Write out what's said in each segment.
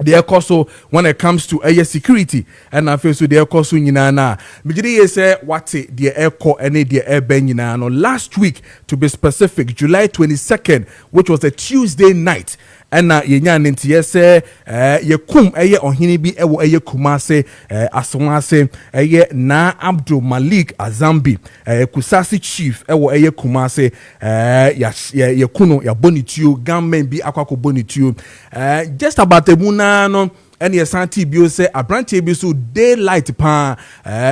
the also when it comes to air security and I feel so the also na Mijiri say what the airco and the air benina no last week to be specific July 22nd, which was a Tuesday night. And yenya nti yese yekum eye ohini bi ewo eye Kumase Asawase eye na Abdul Malik Azambi Kusasi Chief ewo eye Kumase ya kuno ya bonituo gamen bi akwako bonituo just about emuna no and your santi bio say a branch so daylight pa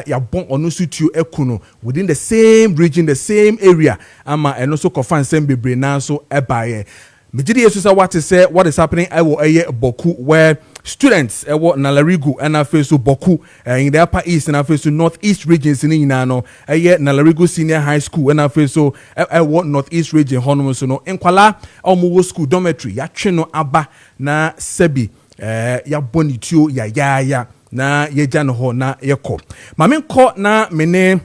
ya bon onusu tu ekuno within the same region, the same area ama and also confirm same bebre na so ebaye. Mijidi yesu what is say what is happening I will boku where students ewo Nalarigu and afi so boku in the upper east and afi so northeast regions in no Nalarigu Senior High School and afi so ewo northeast region hono so no enkwala omo school dormitory ya tweno aba na sebi ya bonituo ya na yeja no ho na yeko mame ko na mene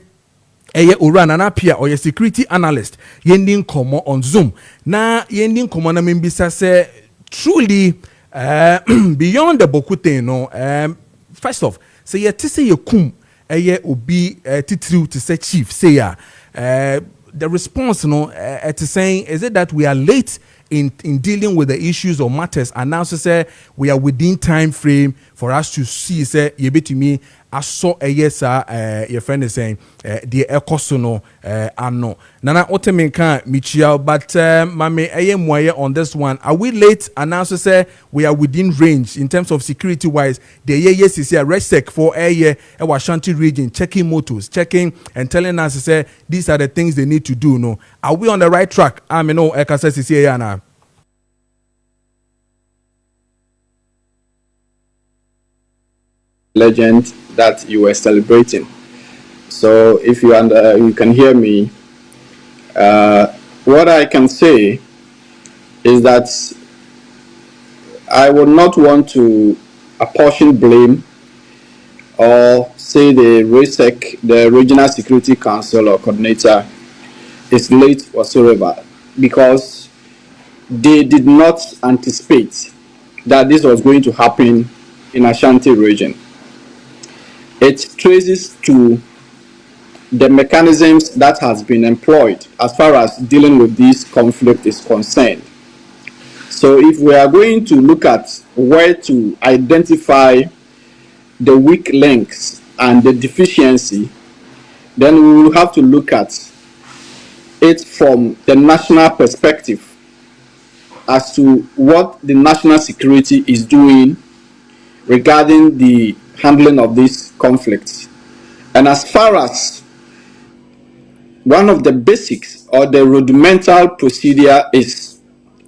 Uran and Appiah or your security analyst yending komo on Zoom na yending komo na membisa say truly beyond the bokute no first off say ye to say ye kum obi titru to say chief say the response no to saying is it that we are late in dealing with the issues or matters and now say we are within time frame for us to see say ye be to me I saw a yes your friend is saying the ekosono ano nana otemenka michia but mame ayemwaye on this one are we late and now say we are within range in terms of security wise the yes is here resec for a Ashanti region checking motors checking and telling us say these are the things they need to do no are we on the right track I mean no ekasa is here now legend that you were celebrating. So if you you can hear me, what I can say is that I would not want to apportion blame or say the RESEC, the Regional Security Council or coordinator, is late whatsoever, because they did not anticipate that this was going to happen in Ashanti region. It traces to the mechanisms that has been employed as far as dealing with this conflict is concerned. So if we are going to look at where to identify the weak links and the deficiency, then we will have to look at it from the national perspective as to what the national security is doing regarding the handling of these conflicts. And as far as one of the basics or the rudimental procedure is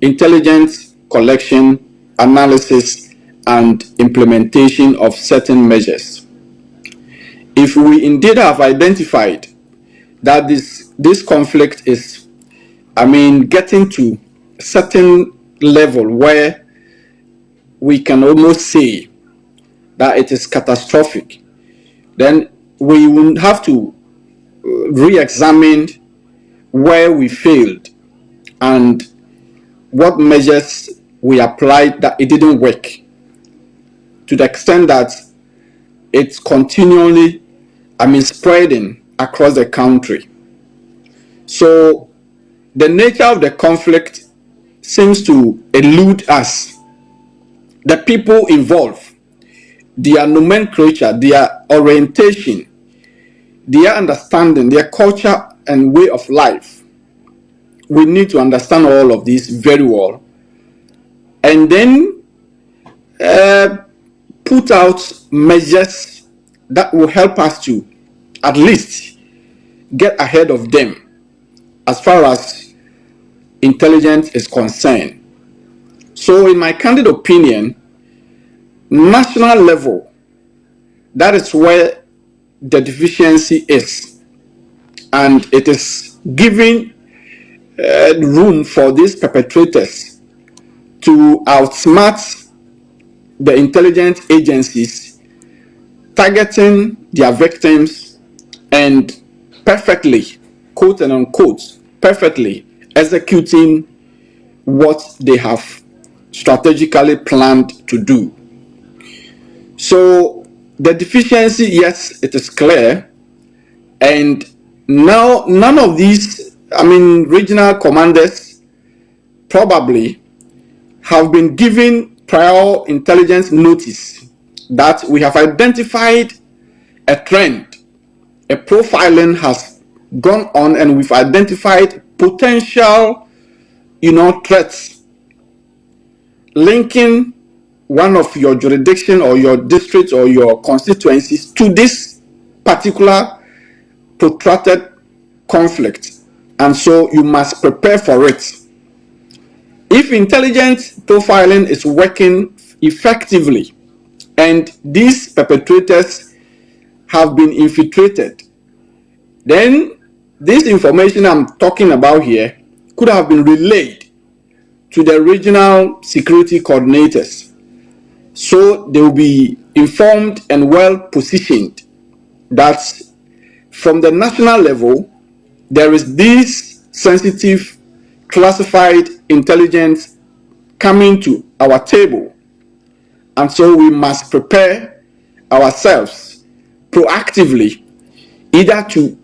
intelligence collection, analysis, and implementation of certain measures. If we indeed have identified that this conflict is, getting to a certain level where we can almost say that it is catastrophic, then we will have to re-examine where we failed and what measures we applied that it didn't work, to the extent that it's continually spreading across the country. So the nature of the conflict seems to elude us. The people involved, their nomenclature, their orientation, their understanding, their culture and way of life. We need to understand all of this very well, and then put out measures that will help us to at least get ahead of them as far as intelligence is concerned. So in my candid opinion, national level, that is where the deficiency is, and it is giving room for these perpetrators to outsmart the intelligence agencies, targeting their victims and perfectly, quote and unquote, perfectly executing what they have strategically planned to do. So the deficiency, yes, it is clear. And now none of these, regional commanders probably have been given prior intelligence notice that we have identified a trend, a profiling has gone on, and we've identified potential, threats linking one of your jurisdiction or your district or your constituencies to this particular protracted conflict, and so you must prepare for it. If intelligence profiling is working effectively and these perpetrators have been infiltrated, then this information I'm talking about here could have been relayed to the regional security coordinators, so they will be informed and well positioned that from the national level there is this sensitive classified intelligence coming to our table, and so we must prepare ourselves proactively, either to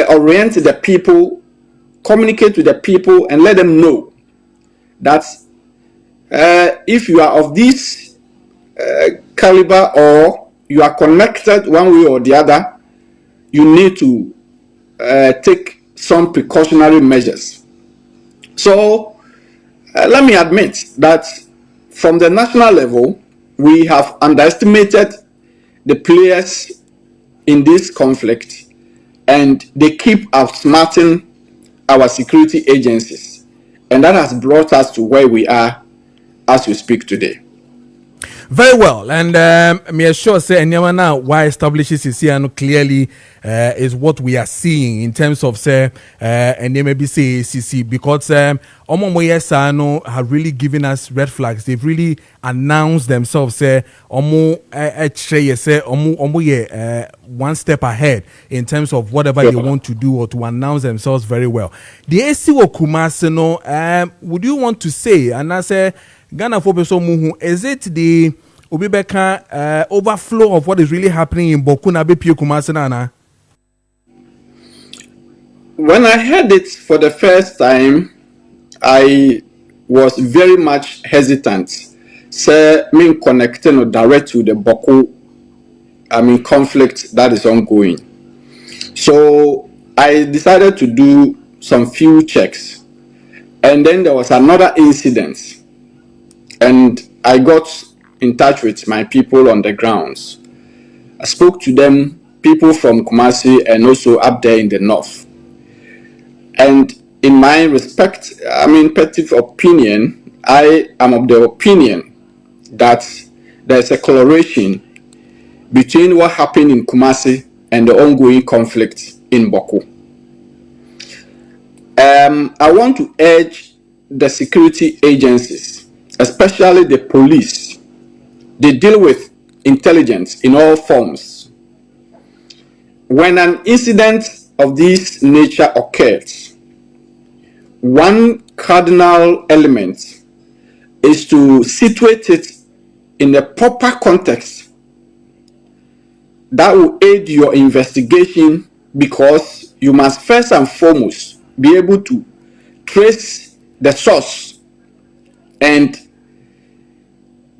orient the people, communicate with the people, and let them know that if you are of this caliber or you are connected one way or the other, you need to take some precautionary measures. So let me admit that from the national level, we have underestimated the players in this conflict, and they keep outsmarting our security agencies, and that has brought us to where we are as we speak today. Very well, and me sure say anyone now why establishes CCN clearly is what we are seeing in terms of say and maybe say CC, because Omo have really given us red flags. They've really announced themselves say Omo say Omo one step ahead in terms of whatever they want to do or to announce themselves very well. The AC Kumasi no would you want to say, and I say Ghana for person muhu, is it the Obibeka overflow of what is really happening in Bokuna Appiah Kumasi na? When I heard it for the first time, I was very much hesitant. Say me connecting direct to the Boko conflict that is ongoing. So I decided to do some few checks, and then there was another incident, and I got in touch with my people on the grounds. I spoke to them, people from Kumasi and also up there in the north. And in my petty opinion, I am of the opinion that there's a correlation between what happened in Kumasi and the ongoing conflict in Boko. I want to urge the security agencies, especially the police. They deal with intelligence in all forms. When an incident of this nature occurs, one cardinal element is to situate it in a proper context that will aid your investigation, because you must first and foremost be able to trace the source and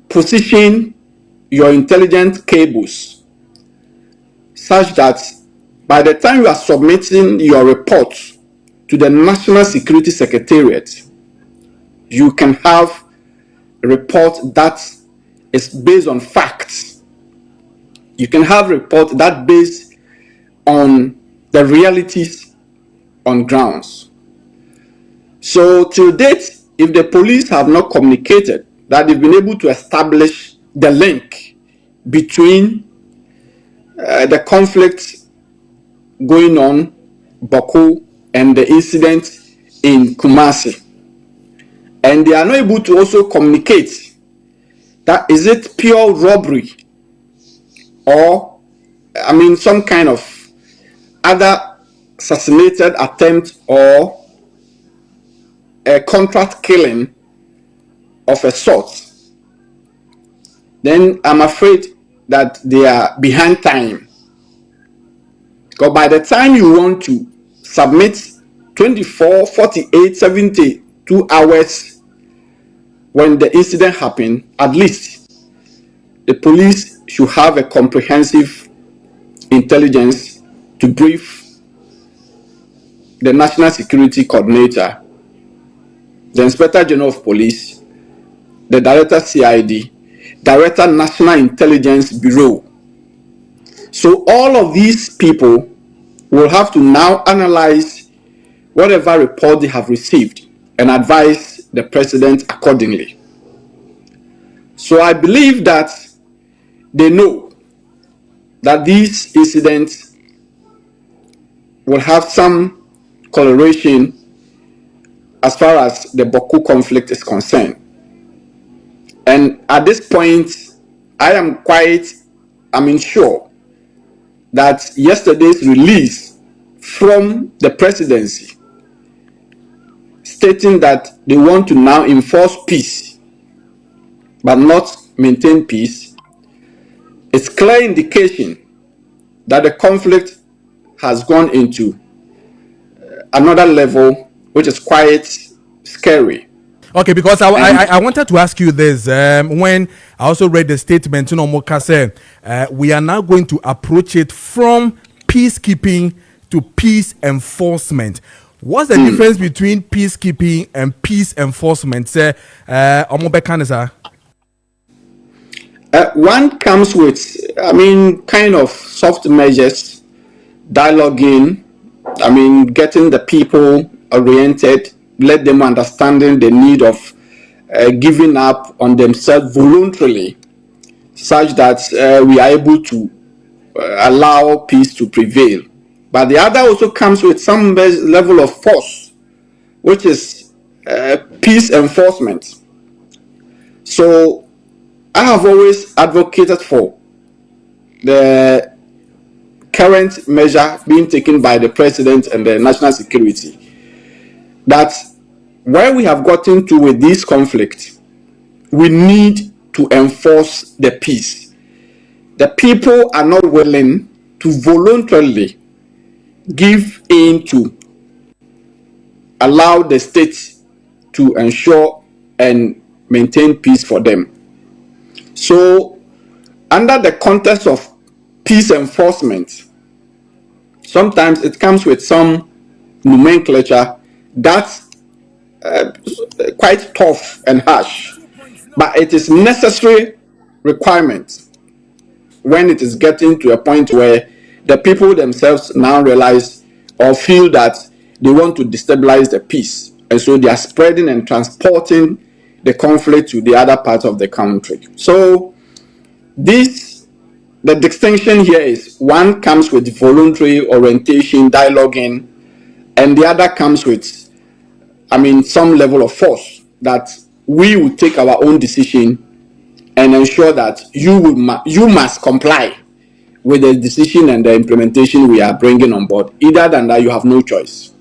position your intelligence cables such that by the time you are submitting your report to the National Security Secretariat, you can have a report that is based on facts. You can have a report that based on the realities on grounds. So till date, if the police have not communicated that they've been able to establish the link between the conflict going on Boko and the incident in Kumasi, and they are not able to also communicate that is it pure robbery or some kind of other assassinated attempt or a contract killing of a sort, then I'm afraid that they are behind time. Because by the time you want to submit 24, 48, 72 hours when the incident happened, at least the police should have a comprehensive intelligence to brief the National Security Coordinator, the Inspector General of Police, the Director CID, Director National Intelligence Bureau. So all of these people will have to now analyze whatever report they have received and advise the president accordingly. So I believe that they know that these incidents will have some correlation as far as the Boko conflict is concerned. And at this point, I'm sure that yesterday's release from the presidency stating that they want to now enforce peace but not maintain peace is clear indication that the conflict has gone into another level, which is quite scary. Okay, because I wanted to ask you this. When I also read the statement, Moka said, we are now going to approach it from peacekeeping to peace enforcement. What's the difference between peacekeeping and peace enforcement? One comes with, kind of soft measures, dialoguing, getting the people oriented, let them understanding the need of giving up on themselves voluntarily, such that we are able to allow peace to prevail. But the other also comes with some level of force, which is peace enforcement. So I have always advocated for the current measure being taken by the president and the national security, that where we have gotten to with this conflict, we need to enforce the peace. The people are not willing to voluntarily give in to allow the state to ensure and maintain peace for them. So, under the context of peace enforcement, sometimes it comes with some nomenclature that's quite tough and harsh, but it is necessary requirement when it is getting to a point where the people themselves now realize or feel that they want to destabilize the peace, and so they are spreading and transporting the conflict to the other parts of the country. So the distinction here is one comes with voluntary orientation, dialoguing, and the other comes with, some level of force that we will take our own decision and ensure that you must comply with the decision and the implementation we are bringing on board. Either than that, you have no choice.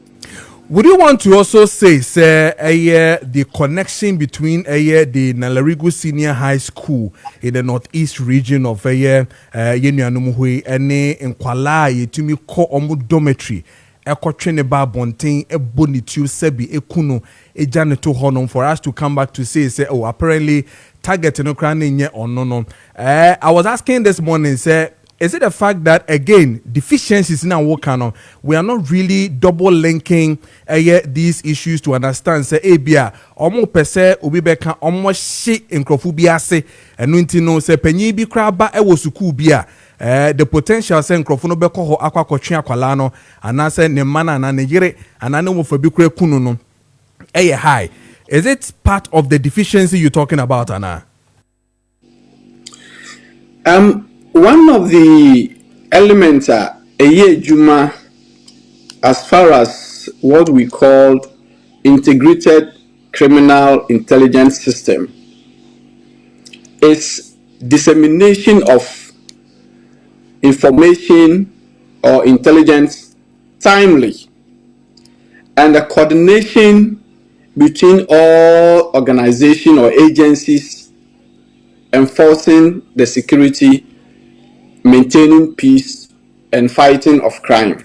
Would you want to also say, the connection between the Nalarigu Senior High School in the northeast region of Yenuanumuhui and Nkwala Yetumi Ko Omu Dormitory? Ekotwene ba bonten ebonitu sebi ekuno ejane to honom for us to come back to say oh apparently target no kran nye onono. I was asking this morning, say, is it the fact that again deficiencies in our work we are not really double linking these issues to understand say Appiah omo pese obi beka omo hye nkrofu bi ase enu nti no say panyi bi kra ba e wo suku bi a the potential say nkrofu no beko ho akwakotwe akwala no anase ne mana na ne yire anane wo fa bi kra kunu no high. Is it part of the deficiency you're talking about, Anna? One of the elements are Juma, as far as what we call integrated criminal intelligence system, is dissemination of information or intelligence timely, and the coordination between all organizations or agencies enforcing the security maintaining peace and fighting of crime.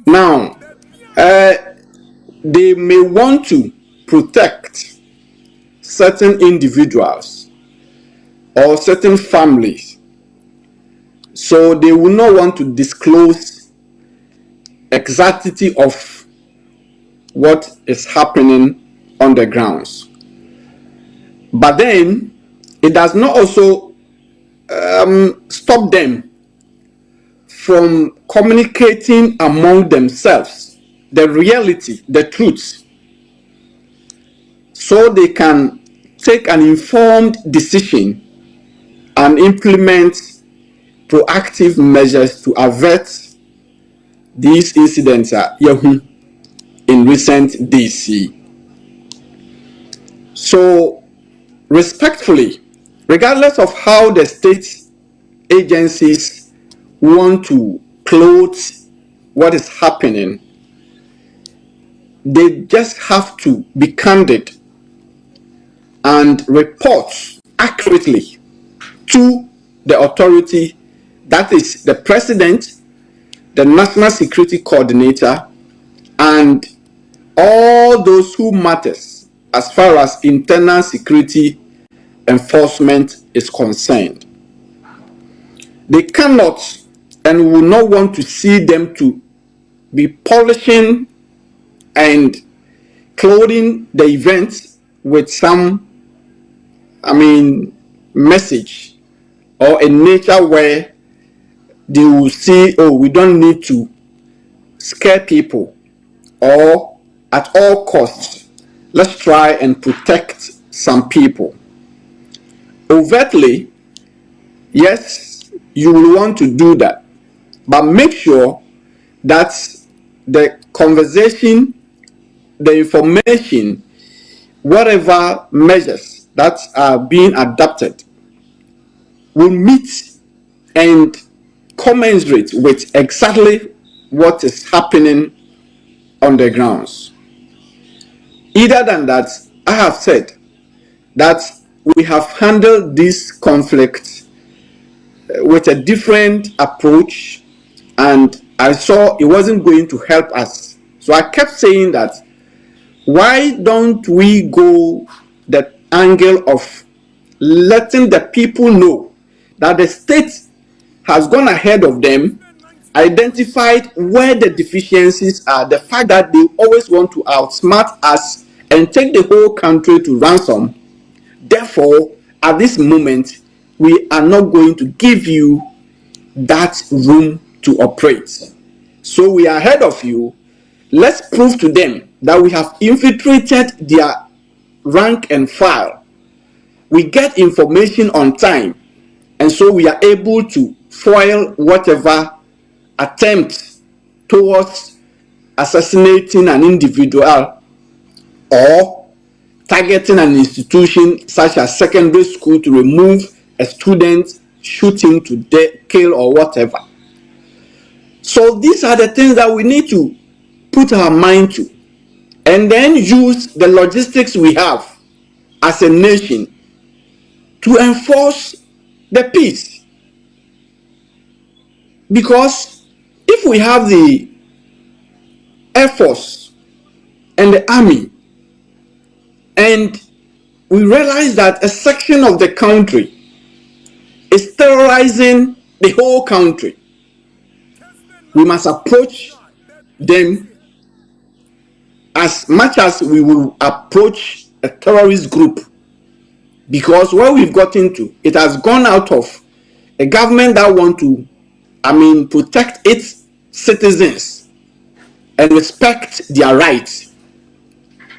Now, they may want to protect certain individuals or certain families, so they will not want to disclose exactity of what is happening on the grounds. But then it does not also stop them from communicating among themselves the reality, the truth, so they can take an informed decision and implement proactive measures to avert these incidents in recent days. So, respectfully, regardless of how the state agencies want to clothe what is happening, they just have to be candid and report accurately to the authority, that is the president, the National Security Coordinator, and all those who matters as far as internal security enforcement is concerned. They cannot and will not want to see them to be polishing and clothing the event with some, message or a nature where they will see, oh, we don't need to scare people, or at all costs, let's try and protect some people. Overtly, yes, you will want to do that, but make sure that the conversation, the information, whatever measures that are being adopted will meet and commensurate with exactly what is happening on the grounds. Either than that, I have said that we have handled this conflict with a different approach, and I saw it wasn't going to help us. So I kept saying that, why don't we go the angle of letting the people know that the state has gone ahead of them, identified where the deficiencies are, the fact that they always want to outsmart us and take the whole country to ransom. Therefore, at this moment, we are not going to give you that room to operate. So we are ahead of you. Let's prove to them that we have infiltrated their rank and file. We get information on time, and so we are able to foil whatever attempt towards assassinating an individual or targeting an institution such as secondary school to remove a student, shoot him to death, kill, or whatever. So these are the things that we need to put our mind to, and then use the logistics we have as a nation to enforce the peace. Because if we have the Air Force and the Army, and we realize that a section of the country is terrorizing the whole country, we must approach them as much as we will approach a terrorist group. Because where we've gotten to, it has gone out of a government that want to, protect its citizens and respect their rights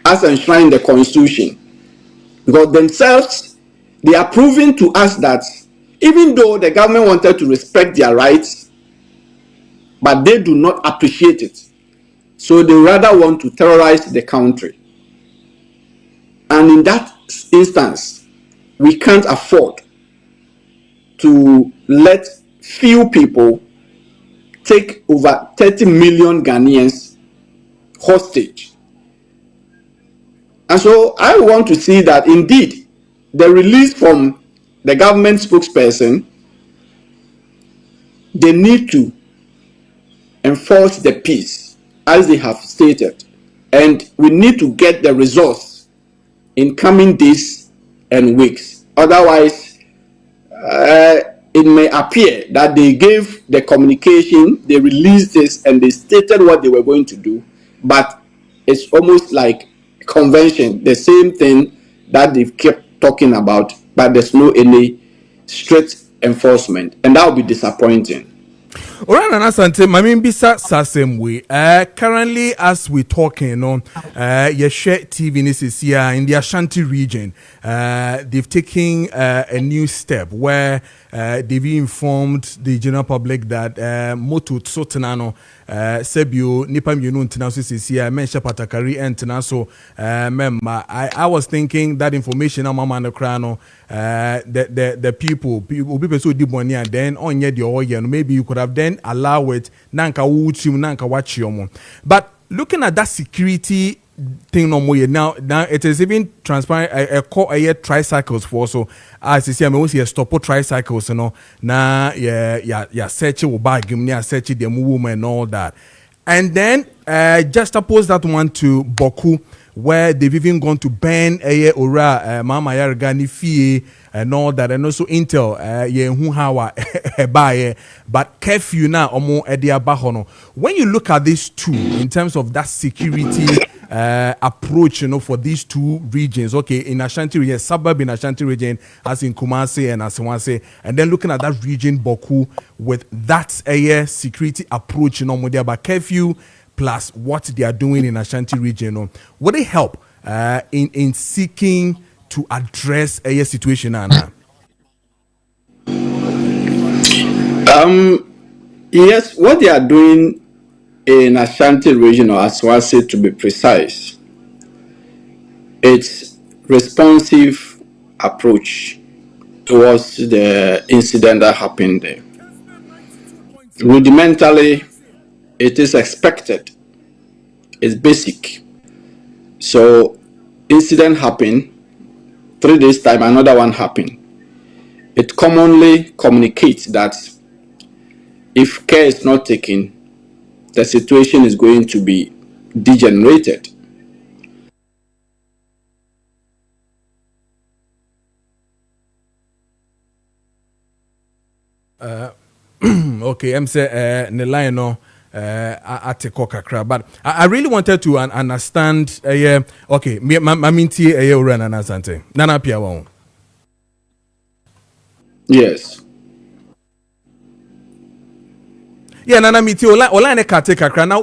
as enshrined in the Constitution. Because themselves, they are proving to us that even though the government wanted to respect their rights, but they do not appreciate it. So they rather want to terrorize the country. And in that instance, we can't afford to let few people take over 30 million Ghanaians hostage. And so I want to see that indeed the release from the government spokesperson they need to enforce the peace as they have stated, and we need to get the results in coming days and weeks. Otherwise, it may appear that they gave the communication, they released this, and they stated what they were going to do, but it's almost like convention, the same thing that they've kept talking about, but there's no any strict enforcement, and that will be disappointing. Alright, and Asante, my mean bisa sasem way. Currently, as we talking, you share TV this here in the Ashanti region. They've taken a new step where they've informed the general public that moto tsotenano sebio nipa mienu ntina so sisia mention patakari entina so memma. I was thinking that information amama no kra no the people so di money and then onye the oye no maybe you could have then allow it nanka wuchim nanka wachiomo. But looking at that security thing no more now it is even transparent a call a tricycles for so as you see I mean we see stop tricycles you know na yeah search your bag yeah search the woman and all that, and then just oppose that one to Boku where they've even gone to ban ora mama yargani fee and all that, and also intel who hawa buy but curfew now omo edia bahono. When you look at these two in terms of that security approach, you know, for these two regions, okay, in Ashanti region, suburb in Ashanti region, as in Kumasi and Asawase, and then looking at that region Boku with that security approach, you know, about curfew plus what they are doing in Ashanti region, you know, would it help in seeking to address a situation, Anna? Yes, what they are doing in Ashanti region, or Asawase to be precise, it's responsive approach towards the incident that happened there. Rudimentally, it is expected. It's basic. So, incident happened. 3 days time, another one happened. It commonly communicates that if care is not taken, the situation is going to be degenerated. Okay, I'm say the line no at kakra, but I really wanted to understand okay, my minti ora na Asante. Nana Appiah won. Yes. Yeah, Nana minti ola ne kate kakra na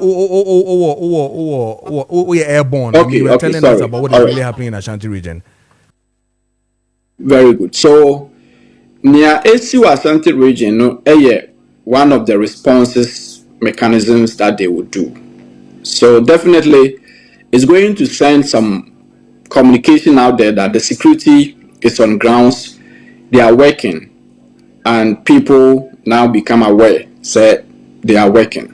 airborne. Okay, You were telling sorry. us about what is really happening in Ashanti region. Very good. So, near Esi Ashanti region, no, one of the responses mechanisms that they would do. So definitely, it's going to send some communication out there that the security is on grounds, they are working, and people now become aware, say they are working.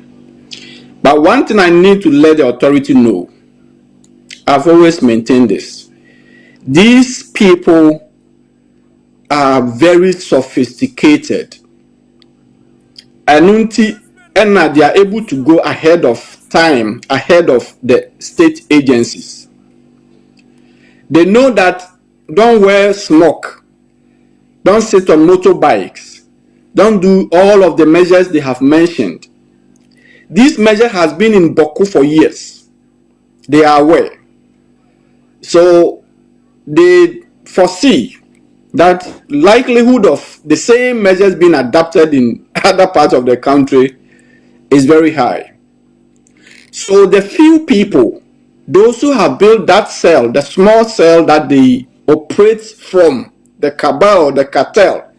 But one thing I need to let the authority know, I've always maintained this. These people are very sophisticated, and they are able to go ahead of time, ahead of the state agencies. They know that don't wear smoke, don't sit on motorbikes, don't do all of the measures they have mentioned. This measure has been in Boku for years. They are aware. So they foresee that likelihood of the same measures being adopted in other parts of the country is very high. So the few people, those who have built that cell, the small cell that they operate from, the cabal, the cartel,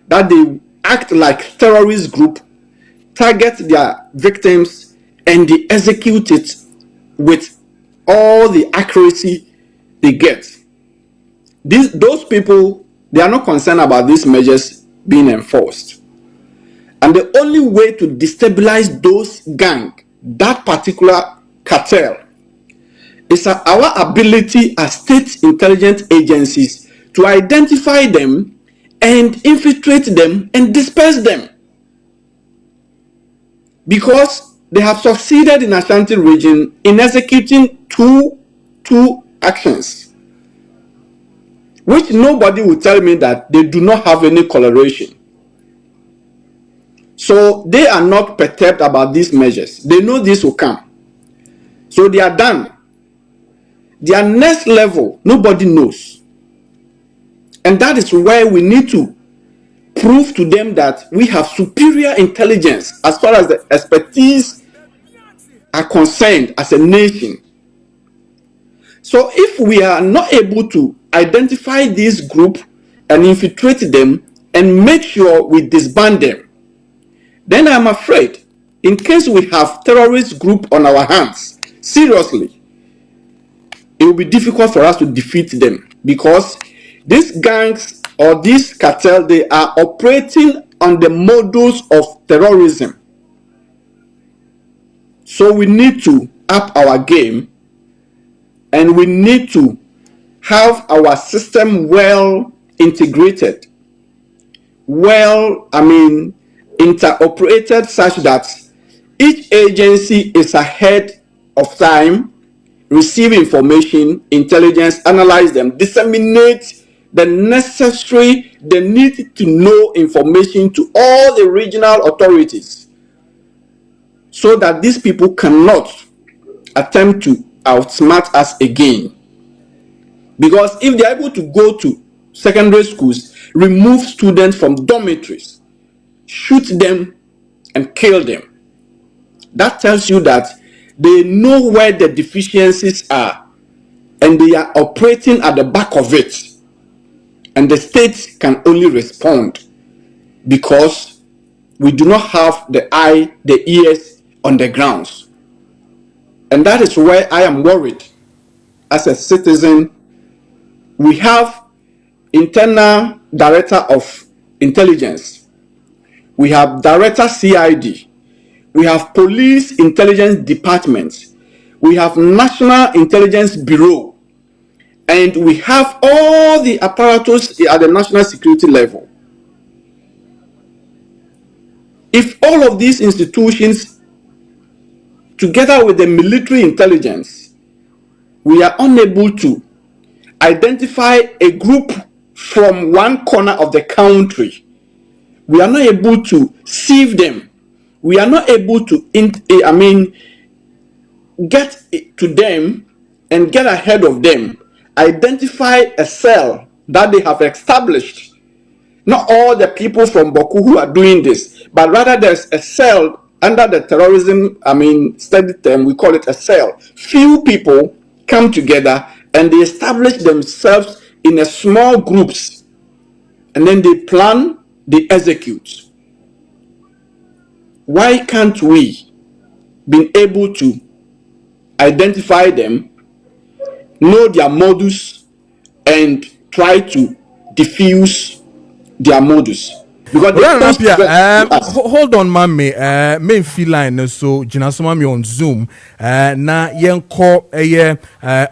that they act like terrorist group, target their victims, and they execute it with all the accuracy they get. Those people, they are not concerned about these measures being enforced. And the only way to destabilize those gang, that particular cartel, is our ability as state intelligence agencies to identify them and infiltrate them and disperse them. because they have succeeded in Ashanti region in executing two actions, which nobody will tell me that they do not have any correlation. So they are not perturbed about these measures. They know this will come. So they are done. Their next level, nobody knows. And that is where we need to prove to them that we have superior intelligence as far as the expertise are concerned as a nation. So if we are not able to identify this group and infiltrate them and make sure we disband them, then I'm afraid in case we have terrorist group on our hands, seriously, it will be difficult for us to defeat them, because these gangs or this cartel, they are operating on the models of terrorism. So we need to up our game, and we need to have our system well integrated, interoperated, such that each agency is ahead of time, receive information, intelligence, analyze them, disseminate the necessary, the need to know information to all the regional authorities, so that these people cannot attempt to outsmart us again. Because if they are able to go to secondary schools, remove students from dormitories, shoot them and kill them, that tells you that they know where the deficiencies are and they are operating at the back of it. And the state can only respond because we do not have the eye, the ears on the grounds. And that is where I am worried as a citizen. We have internal director of intelligence, we have director CID, we have police intelligence departments, we have national intelligence bureau, and we have all the apparatus at the national security level. If all of these institutions, together with the military intelligence, we are unable to identify a group from one corner of the country, we are not able to sieve them, we are not able to get to them and get ahead of them, identify a cell that they have established. Not all the people from Boku who are doing this, but rather there's a cell under the terrorism, study term, we call it a cell. Few people come together and they establish themselves in a small groups, and then they plan, they execute. Why can't we be able to identify them, know their modus, and try to diffuse their modus? Because hold on, mommy. Main feel line so Jinasoma me on Zoom. Na yen call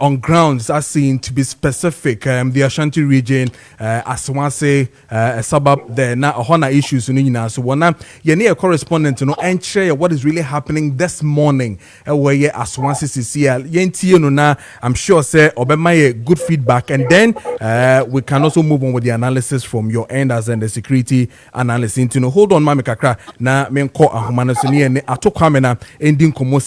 on grounds as seen to be specific. The Ashanti region, Asawase, a suburb there. Na Ohana issues in Nina. So one ye need a correspondent to know and share what is really happening this morning. Where ye Asawase is here. Yen no na. I'm sure say obema good feedback, and then we can also move on with the analysis from your end as in the security analyst. You know, hold on, Mami Kakra. Na menko ahumana ne atokwamena ending komo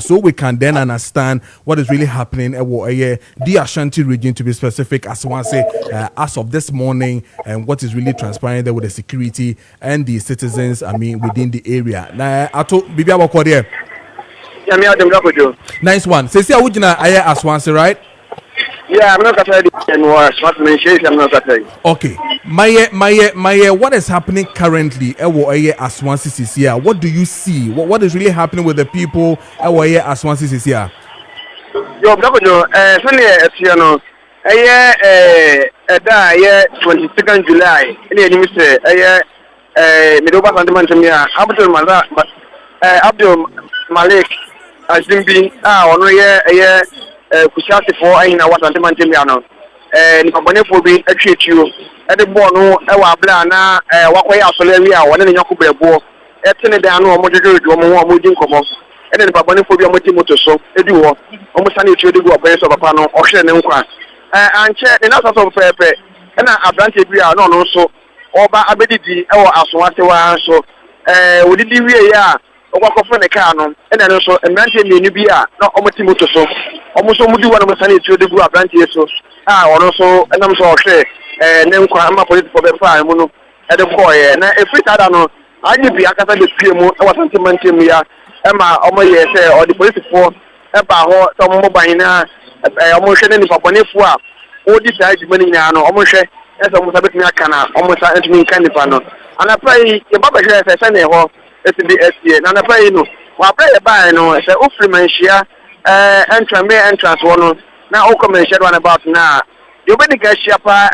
so we can then understand what is really happening the Ashanti region, to be specific, as one say as of this morning, and what is really transpiring there with the security and the citizens. Within the area. Na ato bibia bako there. Nice one. Say awujina aya as one say, right? Yeah, I'm not going to okay. My what is happening currently? As one here. What do you see? What is really happening with the people? As one here. Yo, Sunday, 22nd July. Abdul Malik has been Kusasi for aina what antimantimiano. Nipambane for being a treat you at the bono, a wabla, Wakwaya Soleria, one in Yakubo. etene da no omo jojo do omo di nkomo ene ne papa ne fo bi omo ti moto so edi wo omo sane etu edi go open so papa no ohwe ne nkwa anche ne na so pepe ena abrante bi a no no so oba abedidi ewo Asawase wa so wodidi wie ya ogwakofo ne ka no ena no so emrante menu bi a na omo ti moto so omo so mudi wa no sane etu edi go abrante so ono so enam so ohwe ne nkwa ama police for be fa mu no ede ko ye na efita da no anyi bi akata be pie mu e wasante mantem ya e ma omo ye se o the police for e ba ho so mo ban na omo hwe ne ni paponefo a o di sai di mani na no omo hwe e so mo sabet mi aka na omo sa entimi kan nipa no ana pai ye baba hwe se ne ho SDSA na na pai no wa pra ye ba no se o free man hia entrance wo no na o come share one about na you be the share pa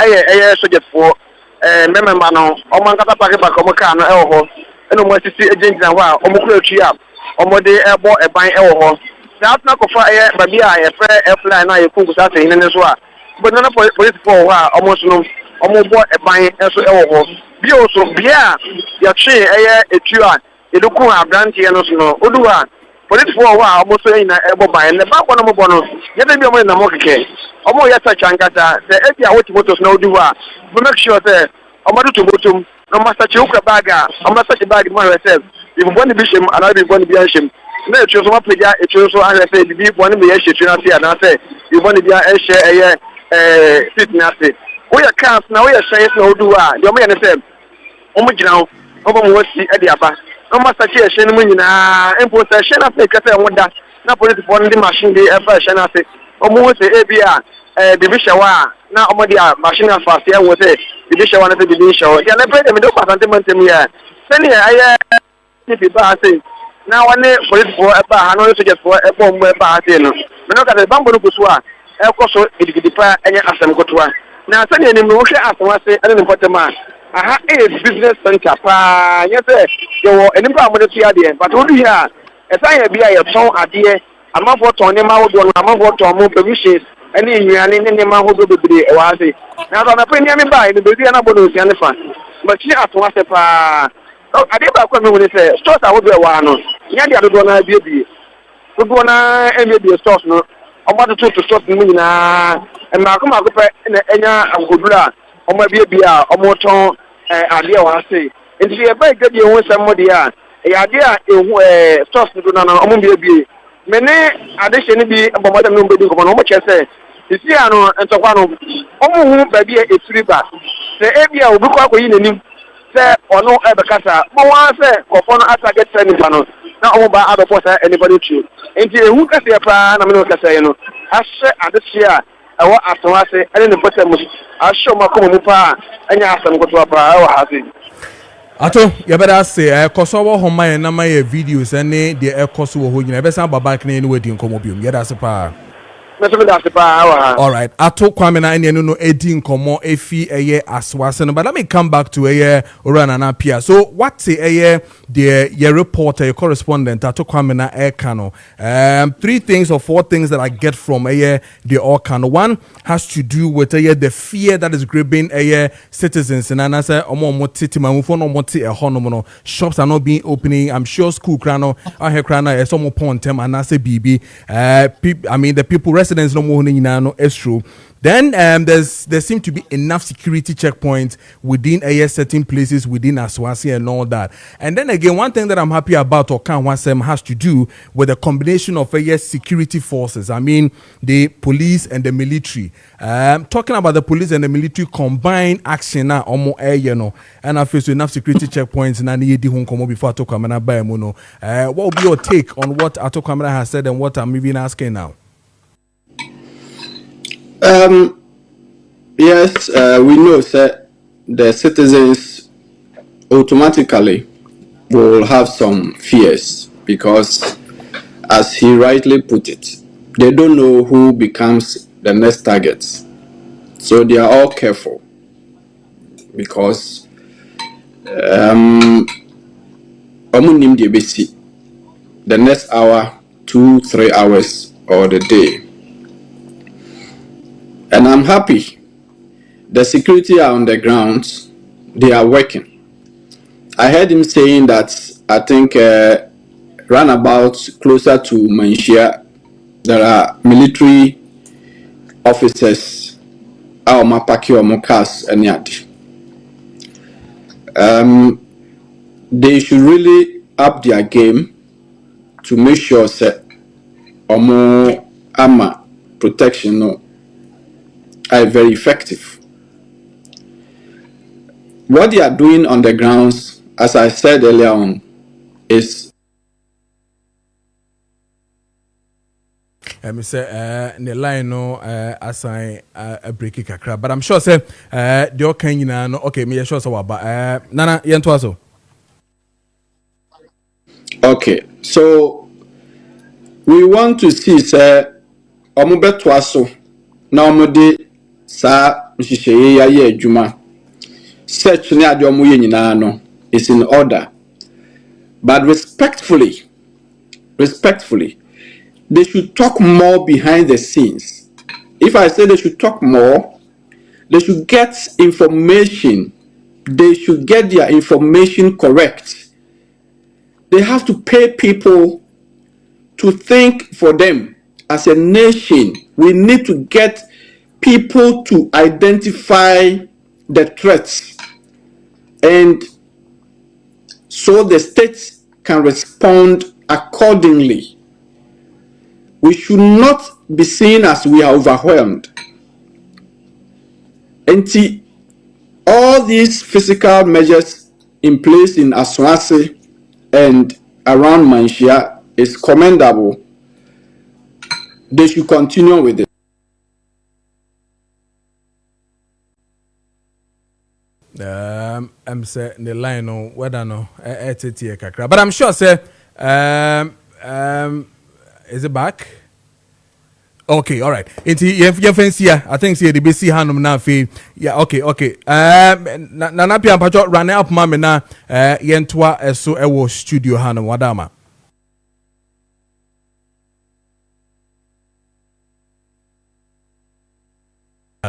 subject for member no o man kata pa ke ko ka no e ho eno mo sisi agent na wa o mo kura tua o mo de ebo eban e ho that na ko fa ba bia ye pre airline na ye Kusasi hin ne so a but na police for wa o mo so no o mo bo eban e so e ho bi o so bia ya twe etua eduku abrantie no so no oduwa police for wa o mo so yin na ebo ban ne ba ko no mo bo no ye de bi o mo na mo keke o mo ya search ankata the area what motos na oduwa we make sure that o mo do motum no master chiuka baga o master chi bag mo yourself if one bishim and be one bishim na etu so ma pleja etu so ahwe say bi one be ye shetu na say na say if one be a share fitness we ya cars na we ya share na oduwa de o mo ye ne say o mo gina o mo wasi e de aba no master chi e share no nyina empo say share na say kasa e woda na police for the machine dey e fa share na say o mo say e bia division wa na o mo dia machine fast ya wo say division wa na say division ya na pray dem do pasante mantem ya sani aye ni bi ba say na wane police for e ba ha no so just for e bomb e ba say no me no ka say bambo no kuso a e ko so edigidi pa enye asem kotoa na sani ni me wo hwe Asawase ene ni potema aha business center pa nya say yo enim pa mo de tia de but wo du here e san ya bia ye ton ade amafo ton ne ma wo do no amafo ton mo provisions ene nnuane ne ma ho do bebre e wa say na so na pe ni me ba ni be dia na bo no sia ne fa but ni Asawase pa ade ba kwa me woni say stores a wo do e wa no nya dia do na bie do na bie stores no o ma to stores ni nyina e ma ko pe na enya agodura o ma bie a o mo ton ade e wa say enti e ba gadi ho sem mo dia e ade a stores do na o mo bie me ne ade hye ni bi bo madam no mbedi ko no mo che say isi ano entokwa no o mo hu ba bie eturi ba se e bia obi kwa ko yi nanim se ono e be kasa mo wa se kofo no target training no na o ba adofo sa anybody true enti ehu kasa pa na me no kasa ye no ahye ade hye a ewo Asawase ene ne bota mu ahye ma ko mu pa anya asam goto pa e wa hase ato yabeda say koso wo homa ye na ma ye videos ene de ekoso wo ho nyina be san baba kne ne wadi nkomo biom yeda se pa all right. Ato kwame na ene no edi nkomo efi eye Asawase no, but let me come back to eye Orana na Appiah. So what say eye the your reporter, your correspondent Ato kwame na Ekano. 3 things or 4 things that I get from eye the Okano. One has to do with eye the fear that is gripping eye citizens and I say omo titi mamufo no moti e hono no shops are not being opening. I'm sure school krano ahe krana e somo pontem and I say BB I mean the people residents no more no is true. Then there seem to be enough security checkpoints within certain places within Asawase and all that. And then again, one thing that I'm happy about Okan has to do with the combination of security forces. I mean, the police and the military. Talking about the police and the military combined action now, and I feel so enough security checkpoints and I need the home before Atokamana Bayamuno. What will be your take on what Atokamana has said and what I'm even asking now? Yes, we know that the citizens automatically will have some fears because, as he rightly put it, they don't know who becomes the next target. So they are all careful because the next hour, 2-3 hours, or the day. And I'm happy. The security are on the ground. They are working. I heard him saying that I think roundabout closer to Manshia, there are military officers our mapaki or mokas and yet. They should really up their game to make sure that omo armor protection no are very effective. What they are doing on the grounds, as I said earlier on, is me say the line no assign a breaky kakra, but I'm sure say the okay no okay me sure so but nana yento aso. okay. So we want to see say omo beto aso na omo de sa nhihye ya ye adwuma search ne ade omo ye nyina no is in order, but respectfully they should talk more behind the scenes. If I say they should talk more, they should get information. They should get their information correct. They have to pay people to think for them. As a nation, we need to get people to identify the threats, and so the states can respond accordingly. We should not be seen as we are overwhelmed. And all these physical measures in place in Asawase and around Manshia is commendable. They should continue with it. I'm say the line no whether no kakra, but I'm sure say is it back? Okay, all right. You fancy here. I think see the BC handum na fe. Yeah, okay. Na Appiah pacho run up mama na yentwa so ewo studio handum wadama.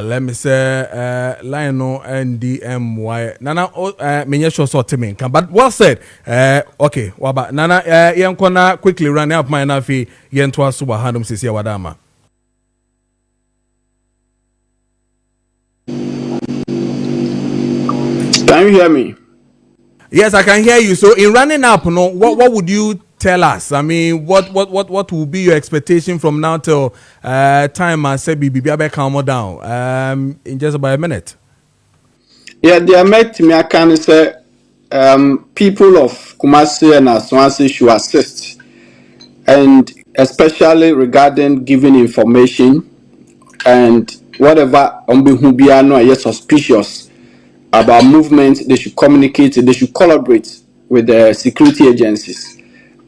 Let me say line no NDMY. Nana menye sure sort me can, but well said. Okay, waba nana yenkona quickly run up my na fe yentwa so handum sisi wadama. Can you hear me? Yes, I can hear you. So in running up, no, what would you tell us? I mean, what will be your expectation from now till time I say BBB calm down in just about a minute? Yeah, they are met me. I can say people of Kumasi and Asawase should assist, and especially regarding giving information and whatever on behubiano are suspicious about movement, they should communicate, they should collaborate with the security agencies.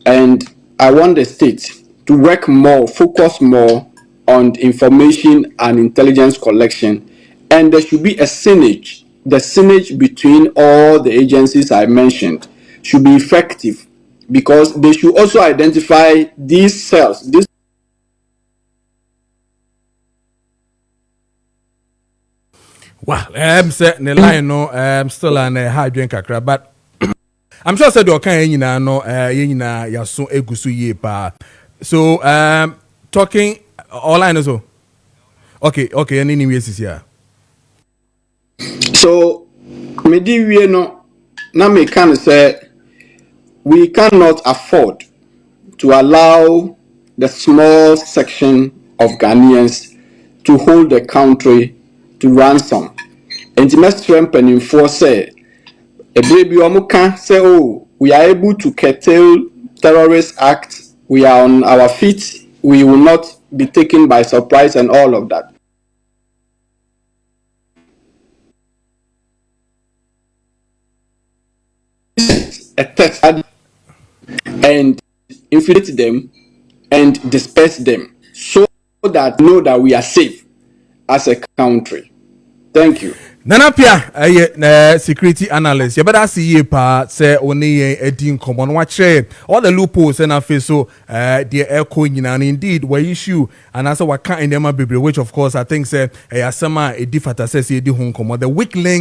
And I want the state to work more, focus more on information and intelligence collection. And there should be a synergy. The synergy between all the agencies I mentioned should be effective, because they should also identify these cells, these. Well, say the line no still an hard drink kakra, but I'm sure said okay nyina no nyina yaso egusu ye pa. So talking all I know so. Okay, any ways is here. So medi wie no na me can say we cannot afford to allow the small section of Ghanaians to hold the country to ransom. And the mestre mpanimfoɔ sɛ ebere bi ɔmo ka say, oh, we are able to curtail terrorist acts, we are on our feet, we will not be taken by surprise and all of that. A text and infiltrate them and disperse them so that know that we are safe as a country. Thank you. Nana Appiah, security analyst. You better see ye pa say only a dean common watch all the loopholes and I feel so the echo and indeed were issue and also what kind of them which of course I think say a summer a different says the weak link